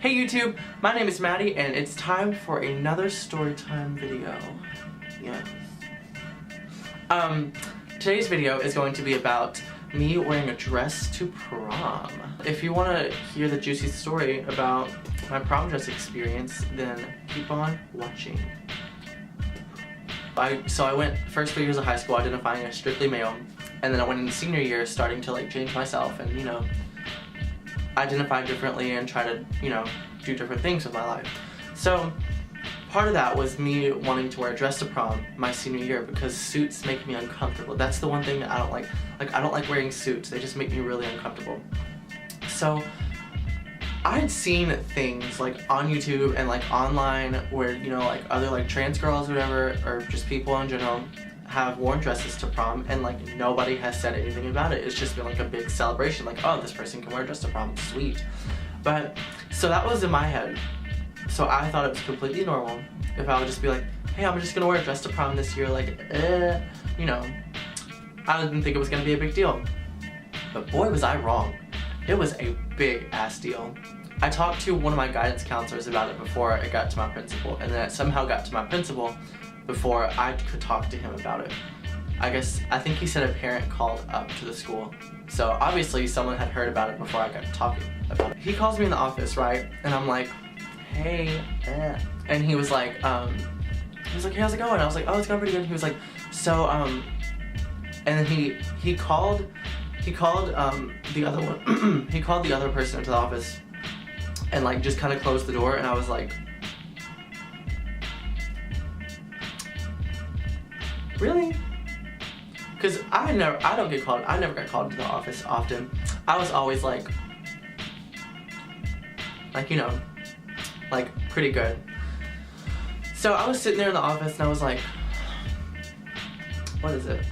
Hey YouTube, my name is Maddie and it's time for another storytime video. Yes. Today's video is going to be about me wearing a dress to prom. If you want to hear the juicy story about my prom dress experience, then keep on watching. So I went first 3 years of high school identifying as strictly male, and then I went into senior year starting to change myself and identify differently and try to do different things with my life. So part of that was me wanting to wear a dress to prom my senior year because suits make me uncomfortable. That's the one thing that I don't like. I don't like wearing suits. They just make me really uncomfortable. So I had seen things on YouTube and online where other trans girls or whatever, or just people in general, have worn dresses to prom and nobody has said anything about it. It's just been a big celebration, oh, this person can wear a dress to prom, sweet. But so that was in my head. So I thought it was completely normal if I would just be hey, I'm just gonna wear a dress to prom this year, I didn't think it was gonna be a big deal. But boy, was I wrong. It was a big ass deal. I talked to one of my guidance counselors about it before it got to my principal, and then it somehow got to my principal before I could talk to him about it. I think he said a parent called up to the school. So obviously someone had heard about it before I got talking about it. He calls me in the office, right? And I'm like, hey, and he was like, hey, how's it going? I was like, oh, it's going pretty good. He was like, so, and then he called the other one, he called the other person into the office and just kind of closed the door, and I was like, really? Because I never got called into the office often. I was always pretty good. So I was sitting there in the office and I was like, what is it?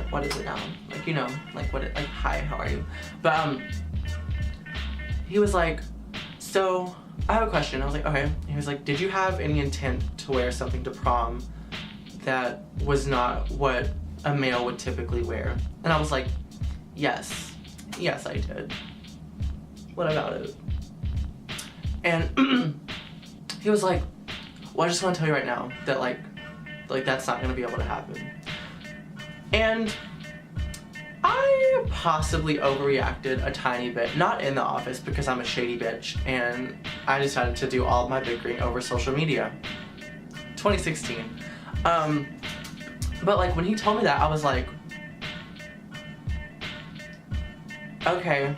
What is it now? Hi, how are you? But he was like, so I have a question. I was like, okay. He was like, did you have any intent to wear something to prom that was not what a male would typically wear? And I was like, yes I did. What about it? And he was like, well, I just want to tell you right now that that's not gonna be able to happen. And I possibly overreacted a tiny bit, not in the office because I'm a shady bitch, and I decided to do all of my bickering over social media. 2016. But when he told me that, I was like, okay,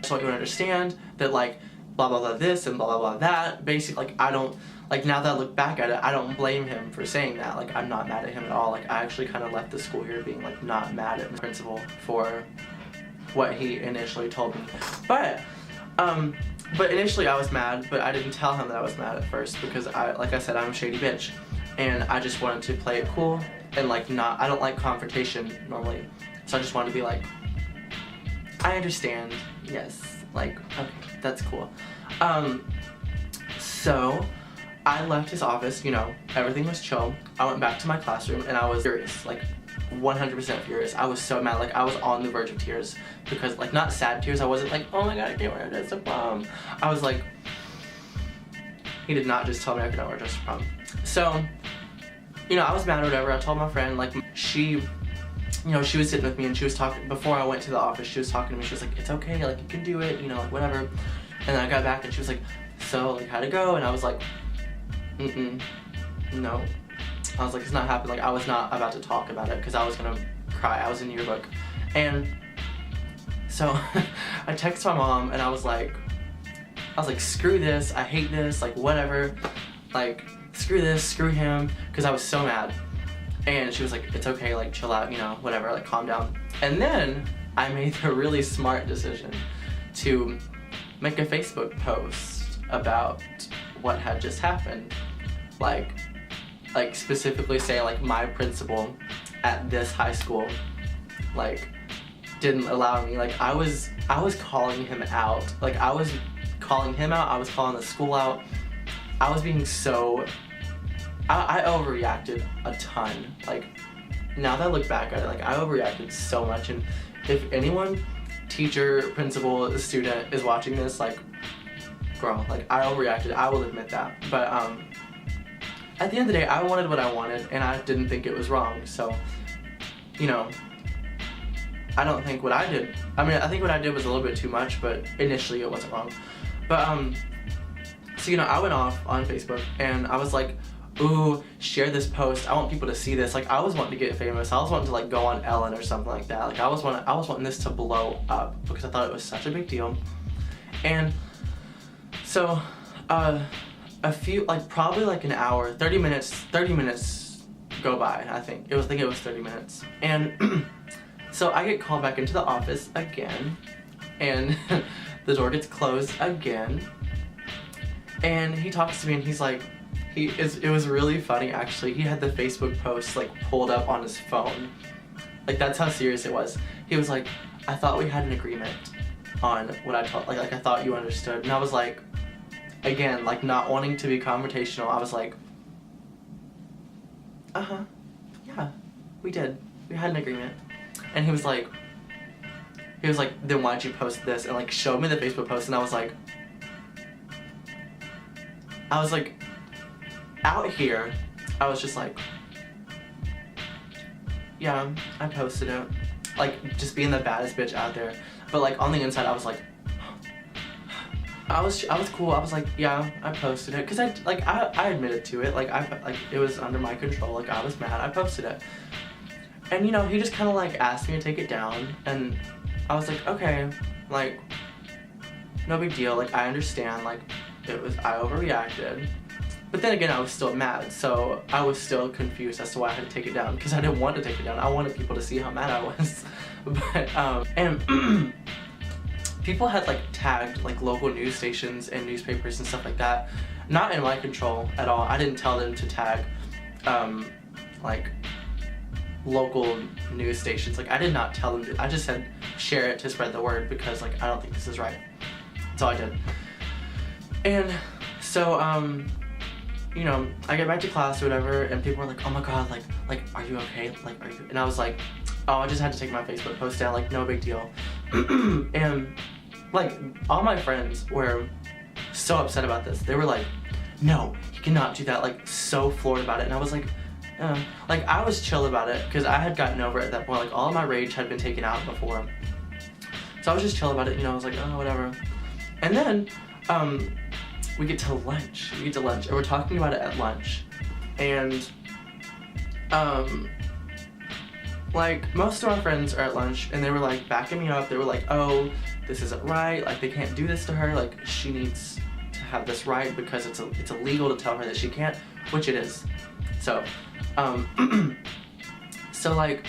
so you understand that blah blah blah this and blah blah blah that. Basically, I don't, now that I look back at it, I don't blame him for saying that. I'm not mad at him at all. I actually kind of left the school year being not mad at the principal for what he initially told me. But initially I was mad, but I didn't tell him that I was mad at first because like I said, I'm a shady bitch. And I just wanted to play it cool and I don't like confrontation normally. So I just wanted to be I understand, yes, okay, that's cool. So I left his office, everything was chill. I went back to my classroom and I was furious, 100% furious. I was so mad, I was on the verge of tears because not sad tears. I wasn't oh my god, I can't wear a dress to prom. I was he did not just tell me I could not wear a dress to prom. So, I was mad or whatever. I told my friend, she was sitting with me and she was talking, before I went to the office, she was talking to me, she was like, it's okay, you can do it, whatever. And then I got back and she was like, so, how'd it go? And I was like, no. I was it's not happening. I was not about to talk about it because I was gonna cry. I was in yearbook. And so, I texted my mom and I was like, screw this, I hate this, whatever. Screw this, screw him, because I was so mad. And she was like, it's okay, chill out, whatever, calm down. And then I made the really smart decision to make a Facebook post about what had just happened. Specifically say my principal at this high school, didn't allow me. I was calling him out. I was calling him out, I was calling the school out. I was being so, I overreacted a ton. Now that I look back at it, I overreacted so much, and if anyone, teacher, principal, student is watching this, girl. Like, I overreacted, I will admit that. But at the end of the day, I wanted what I wanted, and I didn't think it was wrong. So, you know, I don't think what I did, I mean, I think what I did was a little bit too much, but initially it wasn't wrong. But, so, you know, I went off on Facebook, and I was like, ooh, share this post, I want people to see this. Like, I was wanting to get famous, I was wanting to, like, go on Ellen or something like that. Like, I was wanting this to blow up, because I thought it was such a big deal. And so, a few, like, probably like an hour, 30 minutes go by, I think it was 30 minutes. And so I get called back into the office again, and the door gets closed again, and he talks to me, and he's like, it was really funny, actually. He had the Facebook post, like, pulled up on his phone. Like, that's how serious it was. He was like, I thought we had an agreement on what I told, like I thought you understood. And I was like, again, like, not wanting to be confrontational, I was like, yeah, we did. We had an agreement. And he was like, then why'd you post this? And, like, showed me the Facebook post, and I was like, out here, I was just like, yeah, I posted it. Like, just being the baddest bitch out there. But, like, on the inside, I was like, I was cool. I was like, yeah, I posted it. Cause I admitted to it. Like, it was under my control. Like, I was mad. I posted it. And, you know, he just kind of, like, asked me to take it down. And I was like, okay, like, no big deal. Like, I understand. Like, I overreacted. But then again, I was still mad, so I was still confused as to why I had to take it down, because I didn't want to take it down. I wanted people to see how mad I was. But, and people had, like, tagged, like, local news stations and newspapers and stuff like that. Not in my control at all. I didn't tell them to tag, like, local news stations. Like, I did not tell them to. I just said share it to spread the word, because, like, I don't think this is right. That's all I did. And so, you know, I get back to class or whatever, and people were like, oh my god, like, are you okay? Like, are you? And I was like, oh, I just had to take my Facebook post down, like, no big deal. And, like, all my friends were so upset about this. They were like, no, you cannot do that, like, so floored about it. And I was like, like, I was chill about it, because I had gotten over it at that point. Like, all of my rage had been taken out before. So I was just chill about it, you know, I was like, oh, whatever. And then, we get to lunch, and we're talking about it at lunch, and, like, most of our friends are at lunch, and they were, like, backing me up. They were like, oh, this isn't right, like, they can't do this to her, like, she needs to have this right, because it's illegal to tell her that she can't, which it is. So, so, like,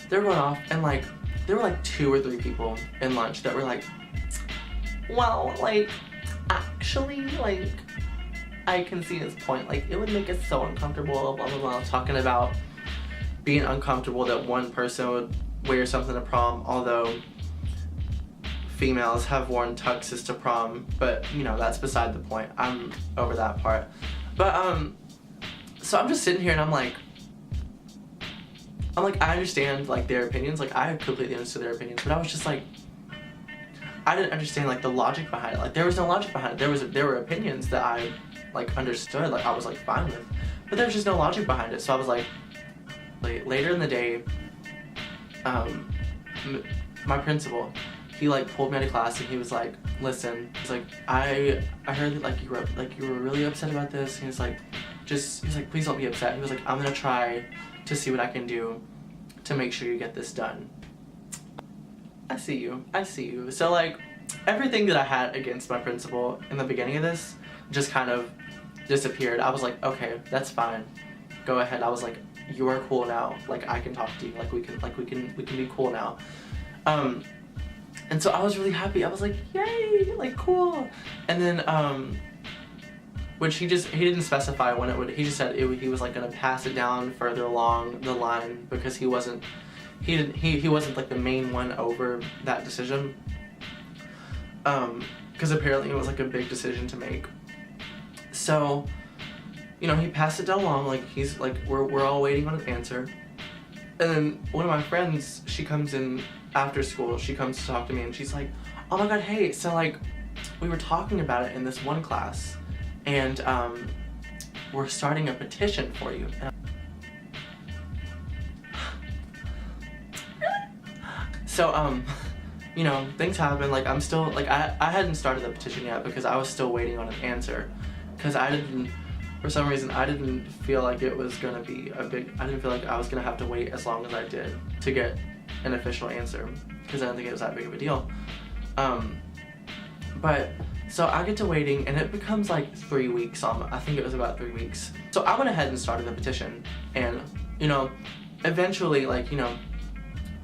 they're going off, and, like, there were, like, 2 or 3 people in lunch that were like, well, like, actually, like, I can see his point. Like, it would make us so uncomfortable, blah, blah, blah. Talking about being uncomfortable that one person would wear something to prom, although females have worn tuxes to prom, but, you know, that's beside the point. I'm over that part. But, so I'm just sitting here, and I'm like, I understand, like, their opinions. Like, I completely understood their opinions, but I was just like, I didn't understand, like, the logic behind it. Like, there was no logic behind it. There were opinions that I, like, understood, like, I was, like, fine with, but there was just no logic behind it. So I was like, later in the day, my principal, he, like, pulled me out of class, and he was like, listen, he's like, I heard that, like, you were really upset about this. And he's like, please don't be upset. He was like, I'm gonna try to see what I can do to make sure you get this done. I see you. So, like, everything that I had against my principal in the beginning of this just kind of disappeared. I was like, okay, that's fine. Go ahead. I was like, you are cool now. Like, I can talk to you. Like, we can be cool now. And so I was really happy. I was like, yay, like, cool. And then, which he didn't specify when it would, he just said he was, like, gonna pass it down further along the line, because he wasn't like the main one over that decision, because apparently it was, like, a big decision to make. So, you know, he passed it down along, like, he's like, we're all waiting on an answer. And then one of my friends, she comes in after school, she comes to talk to me, and she's like, oh my god, hey, so, like, we were talking about it in this one class, and we're starting a petition for you. So, you know, things happen. Like, I'm still, like, I hadn't started the petition yet because I was still waiting on an answer. Because for some reason, I didn't feel like it was gonna be I didn't feel like I was gonna have to wait as long as I did to get an official answer. Because I didn't think it was that big of a deal. But, so I get to waiting, and it becomes like 3 weeks. I think it was about 3 weeks. So I went ahead and started the petition. And, you know, eventually, like, you know,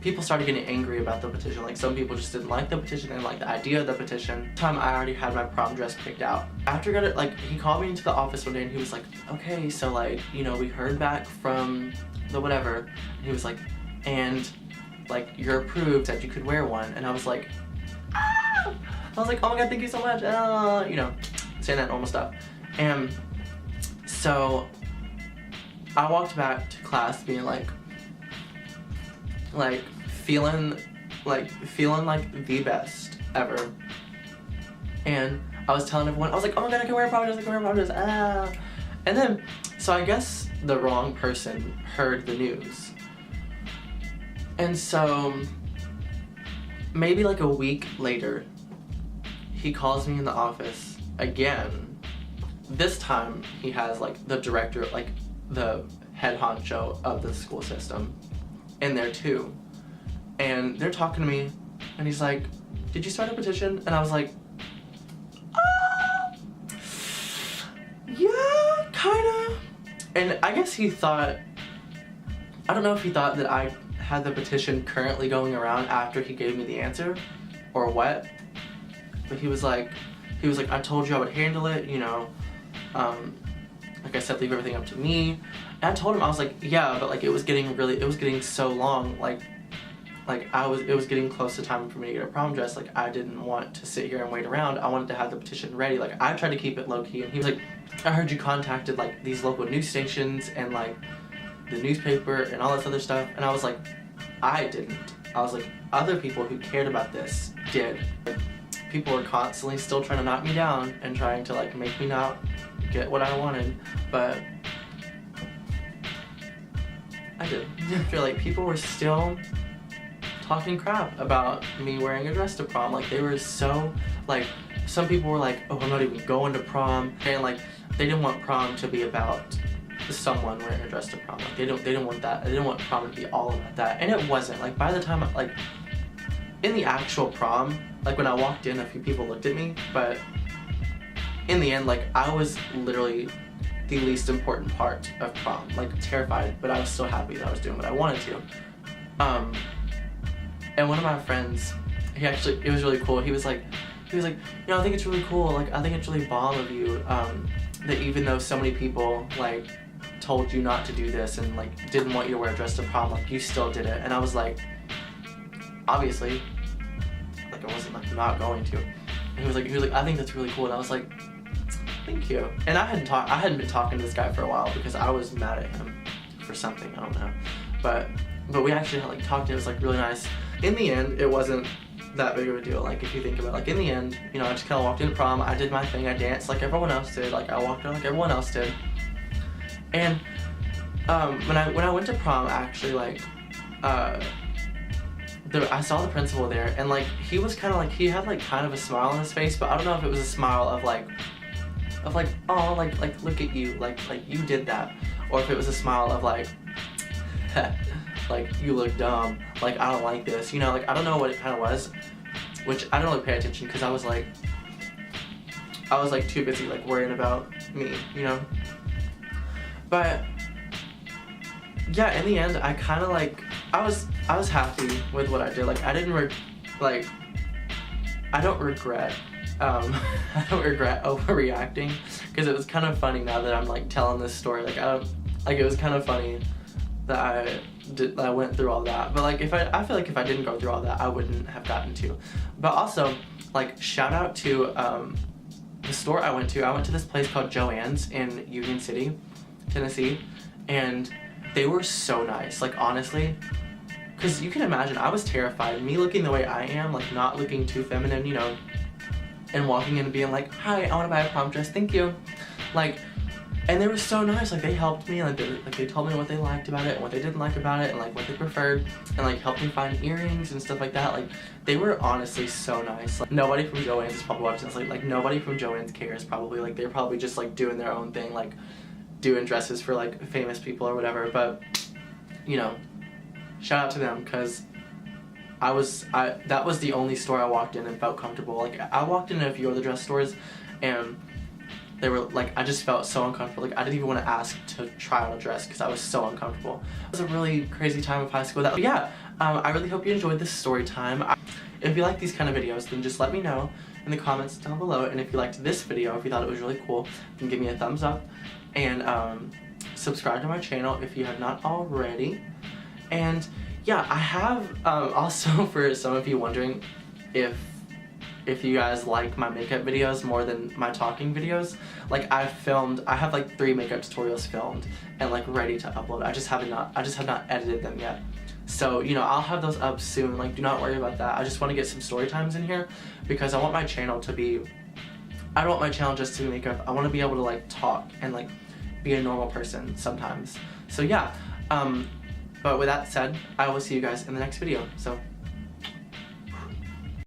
people started getting angry about the petition. Like, some people just didn't like the petition and like the idea of the petition. Time I already had my prom dress picked out. After I got it, like, he called me into the office one day and he was like, okay, so like, you know, we heard back from the whatever. And he was like, and like, you're approved that you could wear one. And I was like, ah! I was like, oh my god, thank you so much. You know, saying that normal stuff. And so I walked back to class being like feeling like the best ever. And I was telling everyone, I was like, oh my god, I can wear a prom dress, I can wear a prom dress, ah. And then, so I guess the wrong person heard the news. And so, maybe like a week later, he calls me in the office again. This time, he has like the director, like the head honcho of the school system in there too. And they're talking to me, and he's like, did you start a petition? And I was like, yeah, kinda. And I guess he thought, I don't know if he thought that I had the petition currently going around after he gave me the answer, or what. But he was like, I told you I would handle it, you know. Like I said, leave everything up to me. And I told him, I was like, yeah, but like it was getting so long, like it was getting close to time for me to get a prom dress. Like, I didn't want to sit here and wait around. I wanted to have the petition ready. Like, I tried to keep it low-key, and he was like, I heard you contacted like these local news stations and like the newspaper and all this other stuff. And I was like, I didn't. I was like, other people who cared about this did. Like, people were constantly still trying to knock me down and trying to like make me not get what I wanted, but I did. I feel like people were still talking crap about me wearing a dress to prom. Like, they were so, like, some people were like, oh, I'm not even going to prom. And like, they didn't want prom to be about someone wearing a dress to prom. Like, they didn't want that. They didn't want prom to be all about that. And it wasn't. Like, by the time, like, in the actual prom, like, when I walked in, a few people looked at me, but in the end, like, I was literally the least important part of prom. Like, terrified, but I was still happy that I was doing what I wanted to. And one of my friends, it was really cool. He was like, you know, I think it's really cool. Like, I think it's really bomb of you, that even though so many people, like, told you not to do this and, like, didn't want you to wear a dress to prom, like, you still did it. And I was like, obviously, like, I wasn't, like, not going to. And he was like, I think that's really cool. And I was like, thank you. And I hadn't been talking to this guy for a while because I was mad at him for something, I don't know. But we actually had, like, talked, and it was, like, really nice. In the end, it wasn't that big of a deal. Like, if you think about it, like, in the end, you know, I just kind of walked into prom, I did my thing, I danced like everyone else did, like, I walked around like everyone else did. And, when I went to prom, actually, like, I saw the principal there, and, like, he was kind of, like, he had, like, kind of a smile on his face, but I don't know if it was a smile of, like, oh, like, look at you, like, you did that, or if it was a smile of, like, like, you look dumb, like, I don't like this, you know, like, I don't know what it kind of was, which I don't really pay attention, because I was, like, too busy, like, worrying about me, you know, but, yeah, in the end, I kind of, like, I was happy with what I did, like, I don't regret, I don't regret overreacting, because it was kind of funny now that I'm, like, telling this story, like, it was kind of funny that I went through all that, but like, I feel like if I didn't go through all that, I wouldn't have gotten to. But also, like, shout out to the store I went to this place called Joann's in Union City, Tennessee, and they were so nice, like, honestly, because you can imagine, I was terrified, me looking the way I am, like, not looking too feminine, you know, and walking in and being like, hi, I want to buy a prom dress, thank you. Like, and they were so nice, like they helped me, like they told me what they liked about it and what they didn't like about it and like what they preferred, and like helped me find earrings and stuff like that. Like they were honestly so nice. Like, nobody from Joann's is probably watching this, like nobody from Joann's cares probably, like they're probably just like doing their own thing, like doing dresses for like famous people or whatever. But you know, shout out to them, because that was the only store I walked in and felt comfortable. Like I walked in a few other dress stores and they were like, I just felt so uncomfortable. Like I didn't even want to ask to try on a dress because I was so uncomfortable. It was a really crazy time of high school. But yeah, I really hope you enjoyed this story time. If you like these kind of videos, then just let me know in the comments down below. And if you liked this video, if you thought it was really cool, then give me a thumbs up and subscribe to my channel if you have not already. And yeah, I have also, for some of you wondering if you guys like my makeup videos more than my talking videos, like I have like 3 makeup tutorials filmed and like ready to upload. I just have not edited them yet. So, you know, I'll have those up soon. Like, do not worry about that. I just want to get some story times in here because I want my channel to be, I don't want my channel just to be makeup. I want to be able to like talk and like be a normal person sometimes. So yeah, but with that said, I will see you guys in the next video. So